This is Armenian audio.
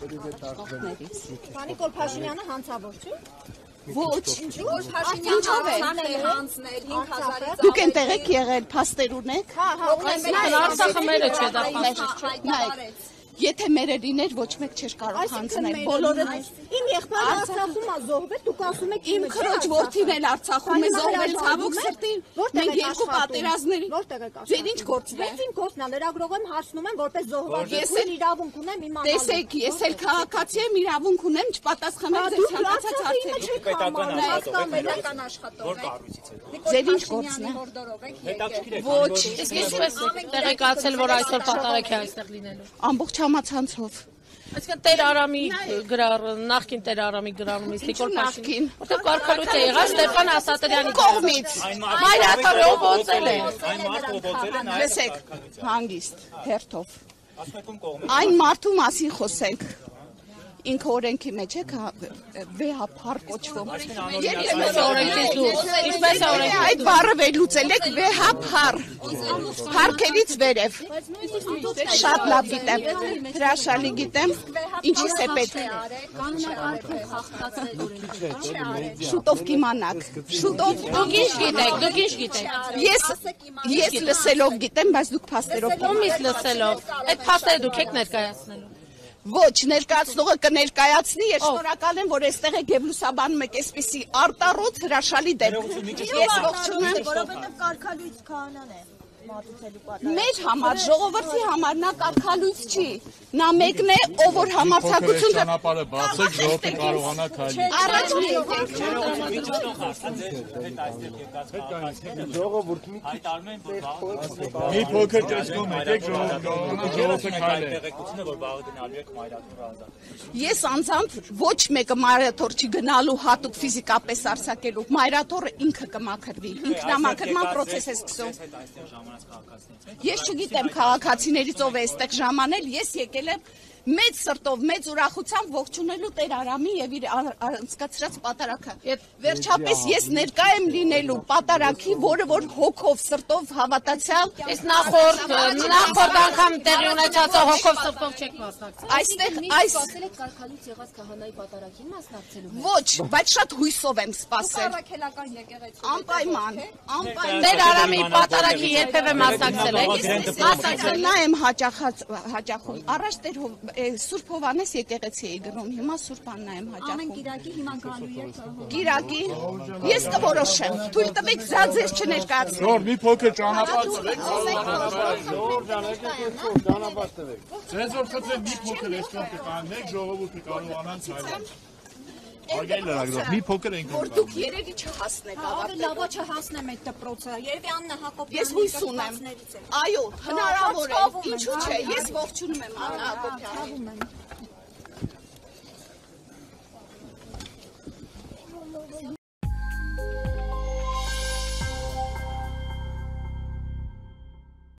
Նիկոլ Փաշինյանը հանցավոր չի։ Ոչ, Փաշինյանը հանցնել 5000-ից դուք այնտեղ եք եղել, փաստեր ունեք։ Արցախը մերը չէ, դա Եթե մերը լիներ, ոչ մեկ չէր կարող հանձնել, բոլորը իմ եղբայրը Արցախում է զոհվել, դուք ասում եք իմ քրոջ որդին էլ Արցախում է զոհվել, ցավոք սրտի, մենք երկու պատերազմների որտեղ եք աշխատում։ Ձեր ինչ գործն է։ Իմ գործն է, լրագրող եմ, հարցնում եմ, որպես զոհված իրավունք ունեմ իմանալու։ Տեսեք, ես էլ քաղաքացի եմ, իրավունք ունեմ չպատասխանել ձեր ցանկացած հարցերին։ Պետական աշխատող եք։ Ձեր ինչ գործն է։ Ոչ, իսկ ինչպես տեղեկացել, որ այսօր պատարագ է այստեղ լինելու։ Ամբողջ համացանցով։ Այսինքն Տեր Արամի նախկին Տեր Արամի գրառումից Նիկոլ Փաշինյանը, որտեղ կարգալույց է եղած Ստեփան Ասատրյանի կողմից։ Մայրաթորը ողոցել է։ Լսեք, հանգիստ, հերթով։ Այն մարդու մասին խոսենք։ Ինքը օրենքի մեջ է վեհափառ կոչվում։ Ինչպես օրենքից դուրս։ Ինչպես է օրենքից Այդ բառը վերլուծել եք վեհափառ։ Փառքերից վերև։ Շատ լավ գիտեմ, հրաշալի գիտեմ, ինչից է պետք։ Շուտով կիմանաք։ Շուտով Դուք ինչ գիտեք։ Ես լսելով գիտեմ, բայց դուք փաստերով Ումից լսելով։ Այդ փաստերը դուք եք ներկայացնելու։ Ոչ, ներկայացնողը կներկայացնի, ես շնորհակալ եմ, որ այստեղ եք եւ լուսաբանում եք այսպիսի արտառոց հրաշալի դեպք։ Ես ողջունում եմ, որովհետև կարգալույց քահանան է մատուցելու պատասխան։ մեր համար, ժողովրդի համար նա կարգալույց չի։ Նա մեկն է, ով որ համարձակություն ճանապարհը բացեք, ժողովուրդը կարողանա քայլել։ Առաջ մի եկեք։ Մի փոքր ճշգում եկեք, ժողովուրդը քայլել։ Ես անձամբ ոչ մեկը մայրաթոր չի գնալու հատուկ ֆիզիկապես արձակելու։ Մայրաթորը ինքը կմաքրվի։ Ինքնամաքրման process է սկսում։ Ես չգիտեմ քաղաքացիներից ով է այստեղ ժամանել, ես եկել եմ մեծ սրտով, մեծ ուրախությամբ ողջունելու Տեր Արամի եւ իր անցկացրած պատարագը։ Վերջապես ես ներկա եմ լինելու պատարագի, որը որ հոգով, սրտով հավատացյալ։ Իսկ նախորդ անգամ տեղի ունեցած հոգով սրտով չեք մասնակցել։ Այստեղ Սպասել եք կարգալույց եղած քահանայի պատարագին մասնակցելու։ Ոչ, բայց շատ հույսով եմ սպասել։ Առաքելական եկեղեցու Անպայման։ Տեր Արամի պատարագի երբևէ մասնակցել եք։ Մասնակցել նա եմ հաճախում։ Առաջ Տեր Սուրբ Հովանես եկեղեցի էի գնում, հիմա Սուրբ Աննա եմ ամեն հաճախում։ գիրակի հիմա գալու եք։ Գիրակի ես կորոշեմ։ Թույլ տվեք ձեզ չներկայացնել։ Ժոր, մի փոքր ճանապարհ Ձեզ որ խնդրեմ մի փոքր էստեղ կկանեք, ժողովուրդը կարողանան ցայլել։ Արգել լրագրող, մի փոքր ենք Որ դուք երևի չհասնեք Ավելի լավա չհասնեմ այդ դպրոցը։ Երևի Աննա Հակոբյանի Ես հույս ունեմ։ Այո, հնարավոր է։ Ինչու՞ չէ, ես ողջունում եմ Աննա Հակոբյանին։